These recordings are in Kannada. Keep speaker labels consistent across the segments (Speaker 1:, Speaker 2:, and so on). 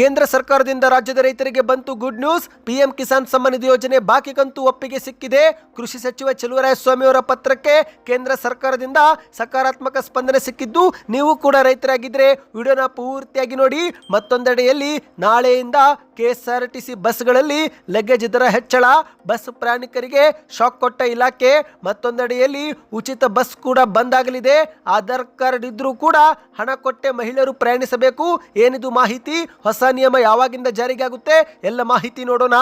Speaker 1: ಕೇಂದ್ರ ಸರ್ಕಾರದಿಂದ ರಾಜ್ಯದ ರೈತರಿಗೆ ಬಂತು good news. PM Kisan Samman Nidhi ಯೋಜನೆ ಬಾಕಿ ಕಂತು ಒಪ್ಪಿಗೆ ಸಿಕ್ಕಿದೆ. ಕೃಷಿ ಸಚಿವ ಚಲುವರಾಯಸ್ವಾಮಿ ಅವರ ಪತ್ರಕ್ಕೆ ಕೇಂದ್ರ ಸರ್ಕಾರದಿಂದ ಸಕಾರಾತ್ಮಕ ಸ್ಪಂದನೆ ಸಿಕ್ಕಿದ್ದು, ನೀವು ಕೂಡ ರೈತರಾಗಿದ್ರೆ ವಿಡಿಯೋನ ಪೂರ್ತಿಯಾಗಿ ನೋಡಿ. ಮತ್ತೊಂದೆಡೆಯಲ್ಲಿ ನಾಳೆಯಿಂದ ಕೆಎಸ್ಆರ್ಟಿಸಿ ಬಸ್ಗಳಲ್ಲಿ ಲಗೇಜ್ ದರ ಹೆಚ್ಚಳ, ಬಸ್ ಪ್ರಯಾಣಿಕರಿಗೆ ಶಾಕ್ ಕೊಟ್ಟ ಇಲಾಖೆ. ಮತ್ತೊಂದೆಡೆಯಲ್ಲಿ ಉಚಿತ ಬಸ್ ಕೂಡ ಬಂದ್ ಆಗಲಿದೆ. ಆಧಾರ್ ಕಾರ್ಡ್ ಇದ್ರೂ ಕೂಡ ಹಣ ಕೊಟ್ಟೆ ಮಹಿಳೆಯರು ಪ್ರಯಾಣಿಸಬೇಕು. ಏನಿದು ಮಾಹಿತಿ, ಹೊಸ ನಿಯಮ ಯಾವಾಗಿಂದ ಜಾರಿಗೆ ಆಗುತ್ತೆ, ಎಲ್ಲ ಮಾಹಿತಿ ನೋಡೋಣ.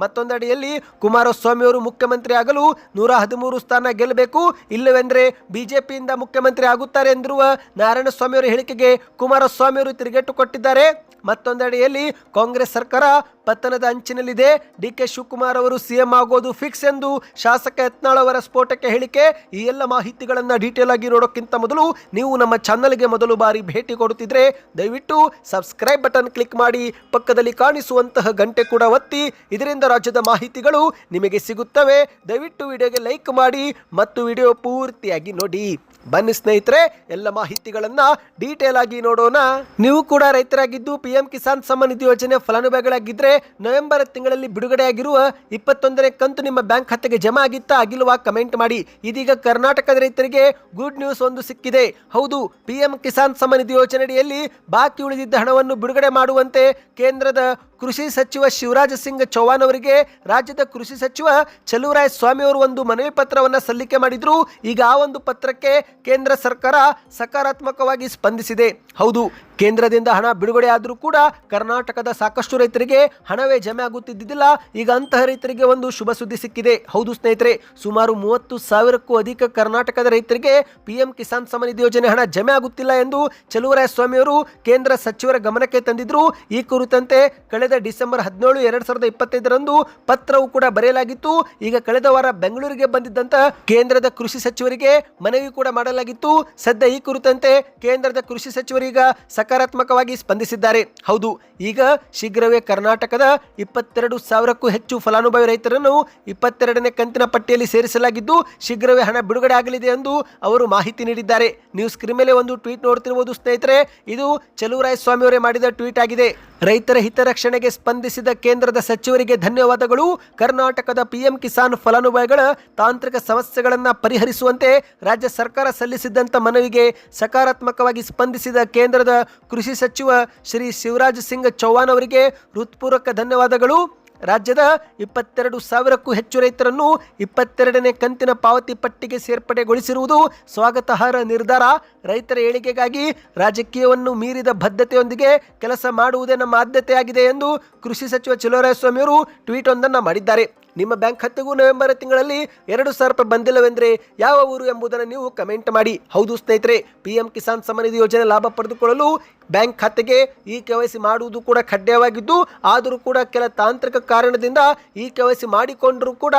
Speaker 1: ಮತ್ತೊಂದೆಡೆಯಲ್ಲಿ ಕುಮಾರಸ್ವಾಮಿ ಅವರು ಮುಖ್ಯಮಂತ್ರಿ ಆಗಲು 113 ಸ್ಥಾನ ಗೆಲ್ಲಬೇಕು, ಇಲ್ಲವೆಂದರೆ ಬಿಜೆಪಿಯಿಂದ ಮುಖ್ಯಮಂತ್ರಿ ಆಗುತ್ತಾರೆ ಎಂದಿರುವ ನಾರಾಯಣಸ್ವಾಮಿ ಅವರ ಹೇಳಿಕೆಗೆ ಕುಮಾರಸ್ವಾಮಿ ಅವರು ತಿರುಗೇಟು ಕೊಟ್ಟಿದ್ದಾರೆ. ಮತ್ತೊಂದೆಡೆಯಲ್ಲಿ ಕಾಂಗ್ರೆಸ್ ಸರ್ಕಾರ ಪತನದ ಅಂಚಿನಲ್ಲಿದೆ. ಡಿಕೆ ಶಿವಕುಮಾರ್ ಅವರು ಸಿಎಂ ಆಗೋದು ಫಿಕ್ಸ್ ಎಂದು ಶಾಸಕ ಯತ್ನಾಳ್ ಅವರ ಸ್ಫೋಟಕ್ಕೆ ಹೇಳಿಕೆ. ಈ ಎಲ್ಲ ಮಾಹಿತಿಗಳನ್ನು ಡೀಟೇಲ್ ಆಗಿ ನೋಡೋಕ್ಕಿಂತ ಮೊದಲು ನೀವು ನಮ್ಮ ಚಾನಲ್ಗೆ ಮೊದಲು ಬಾರಿ ಭೇಟಿ ಕೊಡುತ್ತಿದ್ರೆ ದಯವಿಟ್ಟು ಸಬ್ಸ್ಕ್ರೈಬ್ ಬಟನ್ ಕ್ಲಿಕ್ ಮಾಡಿ, ಪಕ್ಕದಲ್ಲಿ ಕಾಣಿಸುವಂತಹ ಗಂಟೆ ಕೂಡ ಒತ್ತಿ. ಇದರಿಂದ ರಾಜ್ಯದ ಮಾಹಿತಿಗಳು ನಿಮಗೆ ಸಿಗುತ್ತವೆ. ದಯವಿಟ್ಟು ವಿಡಿಯೋಗೆ ಲೈಕ್ ಮಾಡಿ ಮತ್ತು ವಿಡಿಯೋ ಪೂರ್ತಿಯಾಗಿ ನೋಡಿ. ಬನ್ನಿ ಸ್ನೇಹಿತರೆ, ಎಲ್ಲ ಮಾಹಿತಿಗಳನ್ನ ಡೀಟೇಲ್ ಆಗಿ ನೋಡೋಣ. ನೀವು ಕೂಡ ರೈತರಾಗಿದ್ದು ಪಿಎಂ ಕಿಸಾನ್ ಸಮ್ಮಾನ್ ನಿಧಿ ಯೋಜನೆ ಫಲಾನುಭವಿಗಳಾಗಿದ್ದರೆ ನವೆಂಬರ್ ತಿಂಗಳಲ್ಲಿ ಬಿಡುಗಡೆಯಾಗಿರುವ 21ನೇ ಕಂತು ನಿಮ್ಮ ಬ್ಯಾಂಕ್ ಖಾತೆಗೆ ಜಮಾ ಆಗಿತ್ತಾ ಆಗಿಲ್ವಾ ಕಮೆಂಟ್ ಮಾಡಿ. ಇದೀಗ ಕರ್ನಾಟಕದ ರೈತರಿಗೆ ಗುಡ್ ನ್ಯೂಸ್ ಒಂದು ಸಿಕ್ಕಿದೆ. ಹೌದು, ಪಿಎಂ ಕಿಸಾನ್ ಸಮ್ಮಾನ್ ನಿಧಿ ಯೋಜನೆಯಡಿಯಲ್ಲಿ ಬಾಕಿ ಉಳಿದಿದ್ದ ಹಣವನ್ನು ಬಿಡುಗಡೆ ಮಾಡುವಂತೆ ಕೇಂದ್ರದ ಕೃಷಿ ಸಚಿವ ಶಿವರಾಜ್ ಸಿಂಗ್ ಚೌಹಾಣ್ ಅವರಿಗೆ ರಾಜ್ಯದ ಕೃಷಿ ಸಚಿವ ಚಲುವರಾಯಸ್ವಾಮಿ ಅವರು ಒಂದು ಮನವಿ ಪತ್ರವನ್ನು ಸಲ್ಲಿಕೆ ಮಾಡಿದ್ರು. ಈಗ ಆ ಒಂದು ಪತ್ರಕ್ಕೆ ಕೇಂದ್ರ ಸರ್ಕಾರ ಸಕಾರಾತ್ಮಕವಾಗಿ ಸ್ಪಂದಿಸಿದೆ. ಹೌದು, ಕೇಂದ್ರದಿಂದ ಹಣ ಬಿಡುಗಡೆ ಆದರೂ ಕೂಡ ಕರ್ನಾಟಕದ ಸಾಕಷ್ಟು ರೈತರಿಗೆ ಹಣವೇ ಜಮೆ ಆಗುತ್ತಿದ್ದಿಲ್ಲ. ಈಗ ಅಂತಹ ರೈತರಿಗೆ ಒಂದು ಶುಭ ಸುದ್ದಿ ಸಿಕ್ಕಿದೆ. ಹೌದು ಸ್ನೇಹಿತರೆ, ಸುಮಾರು 30,000ಕ್ಕೂ ಅಧಿಕ ಕರ್ನಾಟಕದ ರೈತರಿಗೆ ಪಿಎಂ ಕಿಸಾನ್ ಸಮ್ಮಾನ್ ನಿಧಿ ಯೋಜನೆ ಹಣ ಜಮೆ ಆಗುತ್ತಿಲ್ಲ ಎಂದು ಚಲುವರಾಯಸ್ವಾಮಿ ಅವರು ಕೇಂದ್ರ ಸಚಿವರ ಗಮನಕ್ಕೆ ತಂದಿದ್ರು. ಈ ಕುರಿತಂತೆ ಕಳೆದ ಡಿಸೆಂಬರ್ 17, 2025ರಂದು ಪತ್ರವು ಕೂಡ ಬರೆಯಲಾಗಿತ್ತು. ಈಗ ಕಳೆದ ವಾರ ಬೆಂಗಳೂರಿಗೆ ಬಂದಿದ್ದಂತ ಕೇಂದ್ರದ ಕೃಷಿ ಸಚಿವರಿಗೆ ಮನವಿ ಕೂಡ ಮಾಡಲಾಗಿತ್ತು. ಸದ್ಯ ಈ ಕುರಿತಂತೆ ಕೇಂದ್ರದ ಕೃಷಿ ಸಚಿವರೀಗ ಸಕಾರಾತ್ಮಕವಾಗಿ ಸ್ಪಂದಿಸಿದ್ದಾರೆ. ಹೌದು, ಈಗ ಶೀಘ್ರವೇ ಕರ್ನಾಟಕದ 22,000ಕ್ಕೂ ಹೆಚ್ಚು ಫಲಾನುಭವಿ ರೈತರನ್ನು 22ನೇ ಕಂತಿನ ಪಟ್ಟಿಯಲ್ಲಿ ಸೇರಿಸಲಾಗಿದ್ದು ಶೀಘ್ರವೇ ಹಣ ಬಿಡುಗಡೆ ಆಗಲಿದೆ ಎಂದು ಅವರು ಮಾಹಿತಿ ನೀಡಿದ್ದಾರೆ. ನೀವು ಸ್ಕ್ರೀನ್ ಮೇಲೆ ಒಂದು ಟ್ವೀಟ್ ನೋಡ್ತಿರಬಹುದು ಸ್ನೇಹಿತರೆ. ಇದು ಚಲುವರಾಯಸ್ವಾಮಿ ಅವರೇ ಮಾಡಿದ ಟ್ವೀಟ್ ಆಗಿದೆ. ರೈತರ ಹಿತರಕ್ಷಣೆಗೆ ಸ್ಪಂದಿಸಿದ ಕೇಂದ್ರದ ಸಚಿವರಿಗೆ ಧನ್ಯವಾದಗಳು. ಕರ್ನಾಟಕದ ಪಿಎಂ ಕಿಸಾನ್ ಫಲಾನುಭವಿಗಳ ತಾಂತ್ರಿಕ ಸಮಸ್ಯೆಗಳನ್ನು ಪರಿಹರಿಸುವಂತೆ ರಾಜ್ಯ ಸರ್ಕಾರ ಸಲ್ಲಿಸಿದ್ದಂಥ ಮನವಿಗೆ ಸಕಾರಾತ್ಮಕವಾಗಿ ಸ್ಪಂದಿಸಿದ ಕೇಂದ್ರದ ಕೃಷಿ ಸಚಿವ ಶ್ರೀ ಶಿವರಾಜ್ ಸಿಂಗ್ ಚೌಹಾಣ್ ಅವರಿಗೆ ಹೃತ್ಪೂರ್ವಕ ಧನ್ಯವಾದಗಳು. ರಾಜ್ಯದ 22,000ಕ್ಕೂ ಹೆಚ್ಚು ರೈತರನ್ನು 22ನೇ ಕಂತಿನ ಪಾವತಿ ಪಟ್ಟಿಗೆ ಸೇರ್ಪಡೆಗೊಳಿಸಿರುವುದು ಸ್ವಾಗತಾರ್ಹ ನಿರ್ಧಾರ. ರೈತರ ಏಳಿಗೆಗಾಗಿ ರಾಜಕೀಯವನ್ನು ಮೀರಿದ ಬದ್ಧತೆಯೊಂದಿಗೆ ಕೆಲಸ ಮಾಡುವುದೇ ನಮ್ಮ ಆದ್ಯತೆಯಾಗಿದೆ ಎಂದು ಕೃಷಿ ಸಚಿವ ಚಲುವರಾಯಸ್ವಾಮಿ ಅವರು ಟ್ವೀಟ್ ಒಂದನ್ನು ಮಾಡಿದ್ದಾರೆ. ನಿಮ್ಮ ಬ್ಯಾಂಕ್ ಖಾತೆಗೂ ನವೆಂಬರ್ ತಿಂಗಳಲ್ಲಿ 2,000 ರೂಪಾಯಿ ಬಂದಿಲ್ಲವೆಂದರೆ ಯಾವ ಊರು ಎಂಬುದನ್ನು ನೀವು ಕಮೆಂಟ್ ಮಾಡಿ. ಹೌದು ಸ್ನೇಹಿತರೆ, ಪಿಎಂ ಕಿಸಾನ್ ಸಮ್ಮಾನ್ ನಿಧಿ ಯೋಜನೆ ಲಾಭ ಪಡೆದುಕೊಳ್ಳಲು ಬ್ಯಾಂಕ್ ಖಾತೆಗೆ ಈ KYC ಮಾಡುವುದು ಕೂಡ ಕಡ್ಡಾಯವಾಗಿದ್ದು, ಆದರೂ ಕೂಡ ಕೆಲ ತಾಂತ್ರಿಕ ಕಾರಣದಿಂದ ಈ KYC ಮಾಡಿಕೊಂಡರೂ ಕೂಡ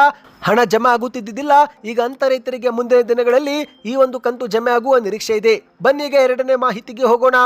Speaker 1: ಹಣ ಜಮಾ ಆಗುತ್ತಿದ್ದಿಲ್ಲ. ಈಗ ಅಂತ ರೈತರಿಗೆ ಮುಂದಿನ ದಿನಗಳಲ್ಲಿ ಈ ಒಂದು ಕಂತು ಜಮೆ ಆಗುವ ನಿರೀಕ್ಷೆ ಇದೆ. ಬನ್ನೀಗ ಎರಡನೇ ಮಾಹಿತಿಗೆ ಹೋಗೋಣ.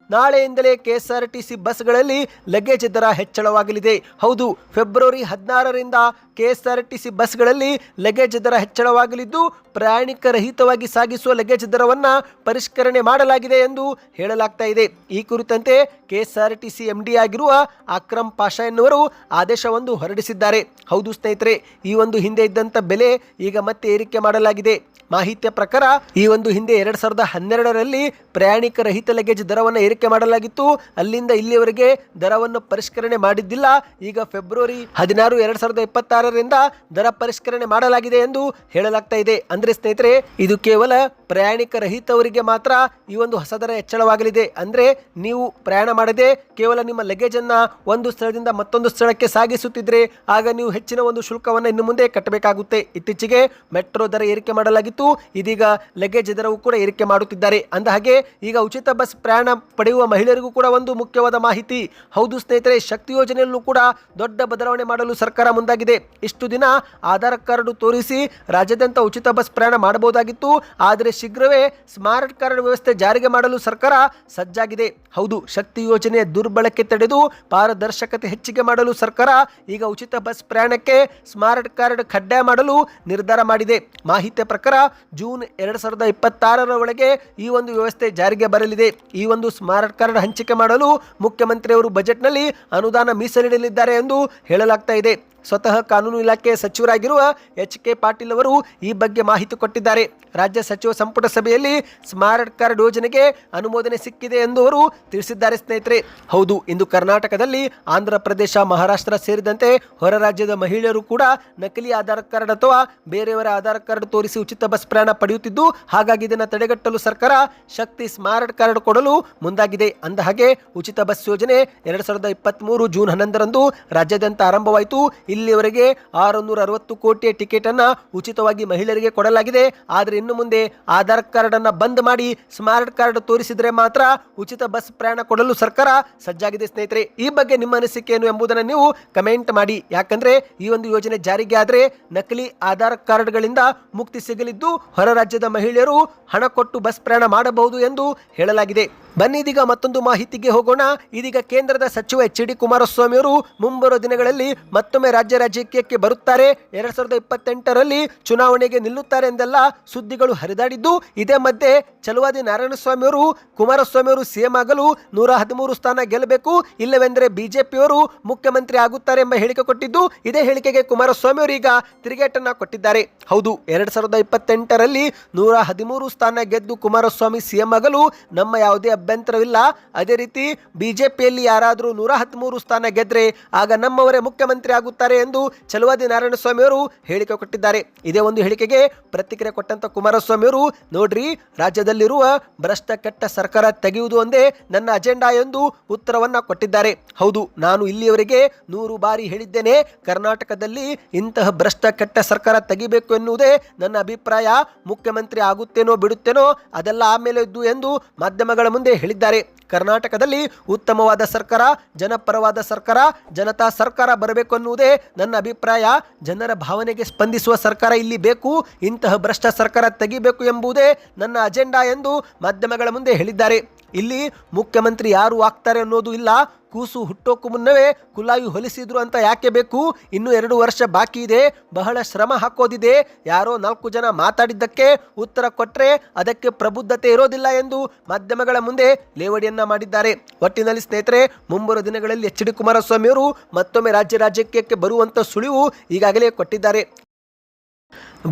Speaker 1: ನಾಳೆಯಿಂದಲೇ ಕೆಎಸ್ಆರ್ಟಿಸಿ ಬಸ್ಗಳಲ್ಲಿ ಲಗೇಜ್ ದರ ಹೆಚ್ಚಳವಾಗಲಿದೆ. ಹೌದು, ಫೆಬ್ರವರಿ 16ರಿಂದ ಕೆಎಸ್ಆರ್ಟಿಸಿ ಬಸ್ಗಳಲ್ಲಿ ಲಗೇಜ್ ದರ ಹೆಚ್ಚಳವಾಗಲಿದ್ದು ಪ್ರಯಾಣಿಕ ರಹಿತವಾಗಿ ಸಾಗಿಸುವ ಲಗೇಜ್ ದರವನ್ನು ಪರಿಷ್ಕರಣೆ ಮಾಡಲಾಗಿದೆ ಎಂದು ಹೇಳಲಾಗ್ತಾ ಇದೆ. ಈ ಕುರಿತಂತೆ ಕೆಎಸ್ಆರ್ಟಿಸಿ MD ಆಗಿರುವ ಅಕ್ರಮ್ ಪಾಷಾ ಎನ್ನುವರು ಆದೇಶವೊಂದು ಹೊರಡಿಸಿದ್ದಾರೆ. ಹೌದು ಸ್ನೇಹಿತರೆ, ಈ ಒಂದು ಹಿಂದೆ ಇದ್ದಂಥ ಬೆಲೆ ಈಗ ಮತ್ತೆ ಏರಿಕೆ ಮಾಡಲಾಗಿದೆ. ಮಾಹಿತಿಯ ಪ್ರಕಾರ ಈ ಒಂದು ಹಿಂದೆ 2012ರಲ್ಲಿ ಪ್ರಯಾಣಿಕ ರಹಿತ ಲಗೇಜ್ ದರವನ್ನು ಏರಿಕೆ ಮಾಡಲಾಗಿತ್ತು. ಅಲ್ಲಿಂದ ಇಲ್ಲಿಯವರೆಗೆ ದರವನ್ನು ಪರಿಷ್ಕರಣೆ ಮಾಡಿದ್ದಿಲ್ಲ. ಈಗ ಫೆಬ್ರವರಿ 16, 2026ರಿಂದ ದರ ಪರಿಷ್ಕರಣೆ ಮಾಡಲಾಗಿದೆ ಎಂದು ಹೇಳಲಾಗ್ತಾ ಇದೆ. ಅಂದ್ರೆ ಸ್ನೇಹಿತರೆ, ಇದು ಕೇವಲ ಪ್ರಯಾಣಿಕ ರಹಿತವರಿಗೆ ಮಾತ್ರ ಈ ಒಂದು ಹೊಸ ದರ ಹೆಚ್ಚಳವಾಗಲಿದೆ. ಅಂದ್ರೆ ನೀವು ಪ್ರಯಾಣ ಮಾಡದೆ ಕೇವಲ ನಿಮ್ಮ ಲಗೇಜ್ ಅನ್ನ ಒಂದು ಸ್ಥಳದಿಂದ ಮತ್ತೊಂದು ಸ್ಥಳಕ್ಕೆ ಸಾಗಿಸುತ್ತಿದ್ರೆ ಆಗ ನೀವು ಹೆಚ್ಚಿನ ಒಂದು ಶುಲ್ಕವನ್ನು ಇನ್ನು ಮುಂದೆ ಕಟ್ಟಬೇಕಾಗುತ್ತೆ. ಇತ್ತೀಚೆಗೆ ಮೆಟ್ರೋ ದರ ಏರಿಕೆ ಮಾಡಲಾಗಿತ್ತು. ಇದೀಗ ಲಗೇಜ್ ದರವು ಕೂಡ ಏರಿಕೆ ಮಾಡುತ್ತಿದ್ದಾರೆ. ಅಂದ ಹಾಗೆ ಈಗ ಉಚಿತ ಬಸ್ ಪ್ರಯಾಣ ಪಡೆಯುವ ಮಹಿಳೆಯರಿಗೂ ಕೂಡ ಒಂದು ಮುಖ್ಯವಾದ ಮಾಹಿತಿ. ಹೌದು ಸ್ನೇಹಿತರೆ, ಶಕ್ತಿ ಯೋಜನೆಯಲ್ಲೂ ಕೂಡ ದೊಡ್ಡ ಬದಲಾವಣೆ ಮಾಡಲು ಸರ್ಕಾರ ಮುಂದಾಗಿದೆ. ಇಷ್ಟು ದಿನ ಆಧಾರ್ ಕಾರ್ಡ್ ತೋರಿಸಿ ರಾಜ್ಯಾದ್ಯಂತ ಉಚಿತ ಬಸ್ ಪ್ರಯಾಣ ಮಾಡಬಹುದಾಗಿತ್ತು. ಆದರೆ ಶೀಘ್ರವೇ ಸ್ಮಾರ್ಟ್ ಕಾರ್ಡ್ ವ್ಯವಸ್ಥೆ ಜಾರಿಗೆ ಮಾಡಲು ಸರ್ಕಾರ ಸಜ್ಜಾಗಿದೆ. ಹೌದು, ಶಕ್ತಿ ಯೋಜನೆಯ ದುರ್ಬಳಕೆ ತಡೆದು ಪಾರದರ್ಶಕತೆ ಹೆಚ್ಚಿಗೆ ಮಾಡಲು ಸರ್ಕಾರ ಈಗ ಉಚಿತ ಬಸ್ ಪ್ರಯಾಣಕ್ಕೆ ಸ್ಮಾರ್ಟ್ ಕಾರ್ಡ್ ಕಡ್ಡಾಯ ಮಾಡಲು ನಿರ್ಧಾರ ಮಾಡಿದೆ. ಮಾಹಿತಿಯ ಪ್ರಕಾರ ಜೂನ್ 2026 ಒಳಗೆ ಈ ಒಂದು ವ್ಯವಸ್ಥೆ ಜಾರಿಗೆ ಬರಲಿದೆ. ಈ ಒಂದು ಸ್ಮಾರ್ಟ್ ಸ್ಮಾರ್ಟ್ ಕಾರ್ಡ್ ಹಂಚಿಕೆ ಮಾಡಲು ಮುಖ್ಯಮಂತ್ರಿಯವರು ಬಜೆಟ್ನಲ್ಲಿ ಅನುದಾನ ಮೀಸಲಿಡಲಿದ್ದಾರೆ ಎಂದು ಹೇಳಲಾಗ್ತಾ ಇದೆ. ಸ್ವತಃ ಕಾನೂನು ಇಲಾಖೆ ಸಚಿವರಾಗಿರುವ ಎಚ್.ಕೆ. ಪಾಟೀಲ್ ಅವರು ಈ ಬಗ್ಗೆ ಮಾಹಿತಿ ಕೊಟ್ಟಿದ್ದಾರೆ. ರಾಜ್ಯ ಸಚಿವ ಸಂಪುಟ ಸಭೆಯಲ್ಲಿ ಸ್ಮಾರ್ಟ್ ಕಾರ್ಡ್ ಯೋಜನೆಗೆ ಅನುಮೋದನೆ ಸಿಕ್ಕಿದೆ ಎಂದು ಅವರು ತಿಳಿಸಿದ್ದಾರೆ. ಸ್ನೇಹಿತರೆ, ಹೌದು, ಇಂದು ಕರ್ನಾಟಕದಲ್ಲಿ ಆಂಧ್ರ ಪ್ರದೇಶ, ಮಹಾರಾಷ್ಟ್ರ ಸೇರಿದಂತೆ ಹೊರ ರಾಜ್ಯದ ಮಹಿಳೆಯರು ಕೂಡ ನಕಲಿ ಆಧಾರ್ ಕಾರ್ಡ್ ಅಥವಾ ಬೇರೆಯವರ ಆಧಾರ್ ಕಾರ್ಡ್ ತೋರಿಸಿ ಉಚಿತ ಬಸ್ ಪ್ರಯಾಣ ಪಡೆಯುತ್ತಿದ್ದು, ಹಾಗಾಗಿ ಇದನ್ನು ತಡೆಗಟ್ಟಲು ಸರ್ಕಾರ ಶಕ್ತಿ ಸ್ಮಾರ್ಟ್ ಕಾರ್ಡ್ ಕೊಡಲು ಮುಂದಾಗಿದೆ. ಅಂದಹಾಗೆ ಉಚಿತ ಬಸ್ ಯೋಜನೆ 2023 ಜೂನ್ 11ರಂದು ರಾಜ್ಯಾದ್ಯಂತ ಆರಂಭವಾಯಿತು. ಇಲ್ಲಿಯವರೆಗೆ 660 ಕೋಟಿಯ ಟಿಕೆಟ್ ಅನ್ನ ಉಚಿತವಾಗಿ ಮಹಿಳೆಯರಿಗೆ ಕೊಡಲಾಗಿದೆ. ಆದರೆ ಇನ್ನು ಮುಂದೆ ಆಧಾರ್ ಕಾರ್ಡ್ ಅನ್ನ ಬಂದ್ ಮಾಡಿ ಸ್ಮಾರ್ಟ್ ಕಾರ್ಡ್ ತೋರಿಸಿದ್ರೆ ಮಾತ್ರ ಉಚಿತ ಬಸ್ ಪ್ರಯಾಣ ಕೊಡಲು ಸರ್ಕಾರ ಸಜ್ಜಾಗಿದೆ. ಸ್ನೇಹಿತರೆ, ಈ ಬಗ್ಗೆ ನಿಮ್ಮ ಅನಿಸಿಕೆ ಏನು ಎಂಬುದನ್ನು ನೀವು ಕಮೆಂಟ್ ಮಾಡಿ. ಯಾಕಂದ್ರೆ ಈ ಒಂದು ಯೋಜನೆ ಜಾರಿಗೆ ಆದರೆ ನಕಲಿ ಆಧಾರ್ ಕಾರ್ಡ್ಗಳಿಂದ ಮುಕ್ತಿ ಸಿಗಲಿದ್ದು, ಹೊರ ರಾಜ್ಯದ ಮಹಿಳೆಯರು ಹಣ ಕೊಟ್ಟು ಬಸ್ ಪ್ರಯಾಣ ಮಾಡಬಹುದು ಎಂದು ಹೇಳಲಾಗಿದೆ. ಬನ್ನಿ ಇದೀಗ ಮತ್ತೊಂದು ಮಾಹಿತಿಗೆ ಹೋಗೋಣ. ಇದೀಗ ಕೇಂದ್ರದ ಸಚಿವ ಎಚ್.ಡಿ. ಕುಮಾರಸ್ವಾಮಿ ಅವರು ಮುಂಬರುವ ದಿನಗಳಲ್ಲಿ ಮತ್ತೊಮ್ಮೆ ರಾಜಕೀಯಕ್ಕೆ ಬರುತ್ತಾರೆ. 2028ರಲ್ಲಿ ಚುನಾವಣೆಗೆ ನಿಲ್ಲುತ್ತಾರೆ ಎಂದೆಲ್ಲ ಸುದ್ದಿಗಳು ಹರಿದಾಡಿದ್ದು, ಇದೇ ಮಧ್ಯೆ ಛಲವಾದಿ ನಾರಾಯಣಸ್ವಾಮಿ ಅವರು ಕುಮಾರಸ್ವಾಮಿ ಅವರು ಸಿಎಂ ಆಗಲು 113 ಸ್ಥಾನ ಗೆಲ್ಲಬೇಕು, ಇಲ್ಲವೆಂದರೆ ಬಿಜೆಪಿಯವರು ಮುಖ್ಯಮಂತ್ರಿ ಆಗುತ್ತಾರೆ ಎಂಬ ಹೇಳಿಕೆ ಕೊಟ್ಟಿದ್ದು, ಇದೇ ಹೇಳಿಕೆಗೆ ಕುಮಾರಸ್ವಾಮಿ ಅವರು ಈಗ ತಿರುಗೇಟನ್ನ ಕೊಟ್ಟಿದ್ದಾರೆ. ಹೌದು, 2028ರಲ್ಲಿ 113 ಸ್ಥಾನ ಗೆದ್ದು ಕುಮಾರಸ್ವಾಮಿ ಸಿಎಂ ಆಗಲು ನಮ್ಮ ಯಾವುದೇ ಅಭ್ಯಂತರವಿಲ್ಲ. ಅದೇ ರೀತಿ ಬಿಜೆಪಿಯಲ್ಲಿ ಯಾರಾದರೂ 113 ಸ್ಥಾನ ಗೆದ್ರೆ ಆಗ ನಮ್ಮವರೇ ಮುಖ್ಯಮಂತ್ರಿ ಆಗುತ್ತಾರೆ ಎಂದು ಛಲವಾದಿ ನಾರಾಯಣಸ್ವಾಮಿ ಅವರು ಹೇಳಿಕೆ ಕೊಟ್ಟಿದ್ದಾರೆ. ಇದೇ ಒಂದು ಹೇಳಿಕೆಗೆ ಪ್ರತಿಕ್ರಿಯೆ ಕೊಟ್ಟಂತ ಕುಮಾರಸ್ವಾಮಿ ಅವರು, ನೋಡ್ರಿ, ರಾಜ್ಯದಲ್ಲಿರುವ ಭ್ರಷ್ಟ ಕೆಟ್ಟ ಸರ್ಕಾರ ತೆಗೆಯುವುದು ಒಂದೇ ನನ್ನ ಅಜೆಂಡಾ ಎಂದು ಉತ್ತರವನ್ನ ಕೊಟ್ಟಿದ್ದಾರೆ. ಹೌದು, ನಾನು ಇಲ್ಲಿಯವರೆಗೆ 100 ಬಾರಿ ಹೇಳಿದ್ದೇನೆ, ಕರ್ನಾಟಕದಲ್ಲಿ ಇಂತಹ ಭ್ರಷ್ಟ ಕೆಟ್ಟ ಸರ್ಕಾರ ತೆಗಿಬೇಕು ಎನ್ನುವುದೇ ನನ್ನ ಅಭಿಪ್ರಾಯ. ಮುಖ್ಯಮಂತ್ರಿ ಆಗುತ್ತೇನೋ ಬಿಡುತ್ತೇನೋ ಅದೆಲ್ಲ ಆಮೇಲೆ ಇದ್ದು ಎಂದು ಮಾಧ್ಯಮಗಳ ಮುಂದೆ ಹೇಳಿದ್ದಾರೆ. ಕರ್ನಾಟಕದಲ್ಲಿ ಉತ್ತಮವಾದ ಸರ್ಕಾರ, ಜನಪರವಾದ ಸರ್ಕಾರ, ಜನತಾ ಸರ್ಕಾರ ಬರಬೇಕು ಅನ್ನುವುದೇ ನನ್ನ ಅಭಿಪ್ರಾಯ. ಜನರ ಭಾವನೆಗೆ ಸ್ಪಂದಿಸುವ ಸರ್ಕಾರ ಇಲ್ಲಿ ಬೇಕು. ಇಂತಹ ಭ್ರಷ್ಟ ಸರ್ಕಾರ ತೆಗಿಬೇಕು ಎಂಬುದೇ ನನ್ನ ಅಜೆಂಡಾ ಎಂದು ಮಾಧ್ಯಮಗಳ ಮುಂದೆ ಹೇಳಿದ್ದಾರೆ. ಇಲ್ಲಿ ಮುಖ್ಯಮಂತ್ರಿ ಯಾರು ಆಗ್ತಾರೆ ಅನ್ನೋದು ಇಲ್ಲ. ಕೂಸು ಹುಟ್ಟೋಕ್ಕೂ ಮುನ್ನವೇ ಕುಲಾಯಿ ಹೊಲಿಸಿದ್ರು ಅಂತ ಯಾಕೆ ಬೇಕು? ಇನ್ನು 2 ವರ್ಷ ಬಾಕಿ ಇದೆ, ಬಹಳ ಶ್ರಮ ಹಾಕೋದಿದೆ. ಯಾರೋ 4 ಜನ ಮಾತಾಡಿದ್ದಕ್ಕೆ ಉತ್ತರ ಕೊಟ್ಟರೆ ಅದಕ್ಕೆ ಪ್ರಬುದ್ಧತೆ ಇರೋದಿಲ್ಲ ಎಂದು ಮಾಧ್ಯಮಗಳ ಮುಂದೆ ಲೇವಡಿಯನ್ನ ಮಾಡಿದ್ದಾರೆ. ಒಟ್ಟಿನಲ್ಲಿ ಸ್ನೇಹಿತರೆ, ಮುಂಬರುವ ದಿನಗಳಲ್ಲಿ ಎಚ್.ಡಿ. ಕುಮಾರಸ್ವಾಮಿ ಅವರು ಮತ್ತೊಮ್ಮೆ ರಾಜಕೀಯಕ್ಕೆ ಬರುವಂತ ಸುಳಿವು ಈಗಾಗಲೇ ಕೊಟ್ಟಿದ್ದಾರೆ.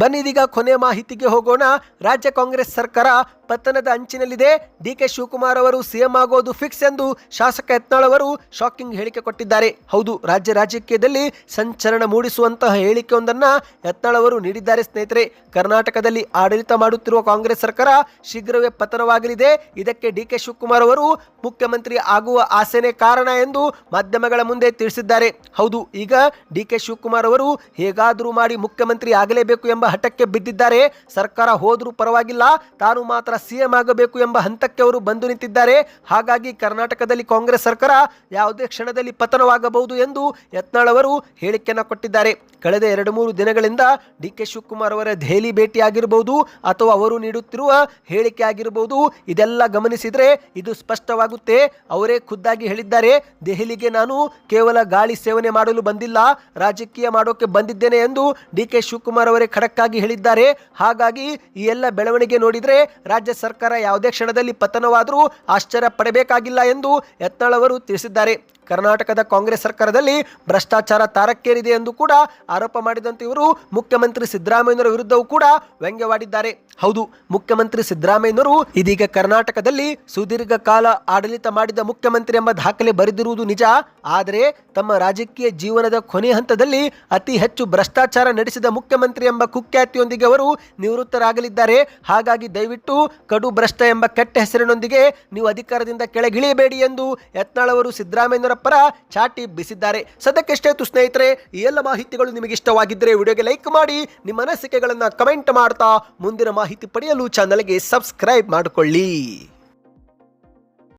Speaker 1: ಬನ್ನಿ ಇದೀಗ ಕೊನೆಯ ಮಾಹಿತಿಗೆ ಹೋಗೋಣ. ರಾಜ್ಯ ಕಾಂಗ್ರೆಸ್ ಸರ್ಕಾರ ಪತನದ ಅಂಚಿನಲ್ಲಿದೆ. ಡಿ.ಕೆ. ಶಿವಕುಮಾರ್ ಅವರು ಸಿಎಂ ಆಗೋದು ಫಿಕ್ಸ್ ಎಂದು ಶಾಸಕ ಯತ್ನಾಳ್ ಅವರು ಶಾಕಿಂಗ್ ಹೇಳಿಕೆ ಕೊಟ್ಟಿದ್ದಾರೆ. ಹೌದು, ರಾಜ್ಯ ರಾಜಕೀಯದಲ್ಲಿ ಸಂಚಲನ ಮೂಡಿಸುವಂತಹ ಹೇಳಿಕೆಯೊಂದನ್ನು ಯತ್ನಾಳ್ ಅವರು ನೀಡಿದ್ದಾರೆ. ಸ್ನೇಹಿತರೆ, ಕರ್ನಾಟಕದಲ್ಲಿ ಆಡಳಿತ ಮಾಡುತ್ತಿರುವ ಕಾಂಗ್ರೆಸ್ ಸರ್ಕಾರ ಶೀಘ್ರವೇ ಪತನವಾಗಲಿದೆ. ಇದಕ್ಕೆ ಡಿ.ಕೆ. ಶಿವಕುಮಾರ್ ಅವರು ಮುಖ್ಯಮಂತ್ರಿ ಆಗುವ ಆಸೆನೇ ಕಾರಣ ಎಂದು ಮಾಧ್ಯಮಗಳ ಮುಂದೆ ತಿಳಿಸಿದ್ದಾರೆ. ಹೌದು, ಈಗ ಡಿ.ಕೆ. ಶಿವಕುಮಾರ್ ಅವರು ಹೇಗಾದರೂ ಮಾಡಿ ಮುಖ್ಯಮಂತ್ರಿ ಆಗಲೇಬೇಕು ಎಂಬ ಹಠಕ್ಕೆ ಬಿದ್ದಿದ್ದಾರೆ. ಸರ್ಕಾರ ಹೋದ್ರೂ ಪರವಾಗಿಲ್ಲ, ತಾನು ಮಾತ್ರ ಸಿಎಂ ಆಗಬೇಕು ಎಂಬ ಹಂತಕ್ಕೆ ಅವರು ಬಂದು ನಿಂತಿದ್ದಾರೆ. ಹಾಗಾಗಿ ಕರ್ನಾಟಕದಲ್ಲಿ ಕಾಂಗ್ರೆಸ್ ಸರ್ಕಾರ ಯಾವುದೇ ಕ್ಷಣದಲ್ಲಿ ಪತನವಾಗಬಹುದು ಎಂದು ಯತ್ನಾಳ್ ಅವರು ಹೇಳಿಕೆಯನ್ನು ಕೊಟ್ಟಿದ್ದಾರೆ. ಕಳೆದ 2-3 ದಿನಗಳಿಂದ ಡಿ.ಕೆ. ಶಿವಕುಮಾರ್ ಅವರ ದೆಹಲಿ ಭೇಟಿ ಆಗಿರಬಹುದು ಅಥವಾ ಅವರು ನೀಡುತ್ತಿರುವ ಹೇಳಿಕೆ ಆಗಿರಬಹುದು, ಇದೆಲ್ಲ ಗಮನಿಸಿದರೆ ಇದು ಸ್ಪಷ್ಟವಾಗುತ್ತೆ. ಅವರೇ ಖುದ್ದಾಗಿ ಹೇಳಿದ್ದಾರೆ, ದೆಹಲಿಗೆ ನಾನು ಕೇವಲ ಗಾಳಿ ಸೇವನೆ ಮಾಡಲು ಬಂದಿಲ್ಲ, ರಾಜಕೀಯ ಮಾಡೋಕೆ ಬಂದಿದ್ದೇನೆ ಎಂದು ಡಿ.ಕೆ. ಶಿವಕುಮಾರ್ ಅವರೇ ಖಡಕ್ಕಾಗಿ ಹೇಳಿದ್ದಾರೆ. ಹಾಗಾಗಿ ಈ ಎಲ್ಲ ಬೆಳವಣಿಗೆ ನೋಡಿದರೆ ರಾಜ್ಯ ಸರ್ಕಾರ ಯಾವುದೇ ಕ್ಷಣದಲ್ಲಿ ಪತನವಾದರೂ ಆಶ್ಚರ್ಯ ಪಡಬೇಕಾಗಿಲ್ಲ ಎಂದು ಯತ್ನಾಳ್ ಅವರು ತಿಳಿಸಿದ್ದಾರೆ. ಕರ್ನಾಟಕದ ಕಾಂಗ್ರೆಸ್ ಸರ್ಕಾರದಲ್ಲಿ ಭ್ರಷ್ಟಾಚಾರ ತಾರಕ್ಕೇರಿದೆ ಎಂದು ಕೂಡ ಆರೋಪ ಮಾಡಿದಂತೆ ಇವರು ಮುಖ್ಯಮಂತ್ರಿ ಸಿದ್ದರಾಮಯ್ಯನವರ ವಿರುದ್ಧವೂ ಕೂಡ ವ್ಯಂಗ್ಯವಾಡಿದ್ದಾರೆ. ಹೌದು, ಮುಖ್ಯಮಂತ್ರಿ ಸಿದ್ದರಾಮಯ್ಯನವರು ಇದೀಗ ಕರ್ನಾಟಕದಲ್ಲಿ ಸುದೀರ್ಘ ಕಾಲ ಆಡಳಿತ ಮಾಡಿದ ಮುಖ್ಯಮಂತ್ರಿ ಎಂಬ ದಾಖಲೆ ಬರೆದಿರುವುದು ನಿಜ. ಆದರೆ ತಮ್ಮ ರಾಜಕೀಯ ಜೀವನದ ಕೊನೆ ಹಂತದಲ್ಲಿ ಅತಿ ಹೆಚ್ಚು ಭ್ರಷ್ಟಾಚಾರ ನಡೆಸಿದ ಮುಖ್ಯಮಂತ್ರಿ ಎಂಬ ಕುಖ್ಯಾತಿಯೊಂದಿಗೆ ಅವರು ನಿವೃತ್ತರಾಗಲಿದ್ದಾರೆ. ಹಾಗಾಗಿ ದಯವಿಟ್ಟು ಕಡು ಭ್ರಷ್ಟ ಎಂಬ ಕೆಟ್ಟ ಹೆಸರಿನೊಂದಿಗೆ ನೀವು ಅಧಿಕಾರದಿಂದ ಕೆಳಗಿಳಿಯಬೇಡಿ ಎಂದು ಯತ್ನಾಳ್ ಅವರು ಸಿದ್ದರಾಮಯ್ಯನವರ ಪರ ಚಾಟಿ ಬೀಸಿದ್ದಾರೆ. ಸದ್ಯಕ್ಕೆ ಸ್ನೇಹಿತರೆ, ಈ ಎಲ್ಲ ಮಾಹಿತಿಗಳು ನಿಮಗೆ ಇಷ್ಟವಾಗಿದ್ದರೆ ವಿಡಿಯೋಗೆ ಲೈಕ್ ಮಾಡಿ, ನಿಮ್ಮ ಅನಿಸಿಕೆಗಳನ್ನು ಕಮೆಂಟ್ ಮಾಡ್ತಾ ಮುಂದಿನ ಮಾಹಿತಿ ಪಡೆಯಲು ಚಾನಲ್ಗೆ ಸಬ್ಸ್ಕ್ರೈಬ್ ಮಾಡಿಕೊಳ್ಳಿ.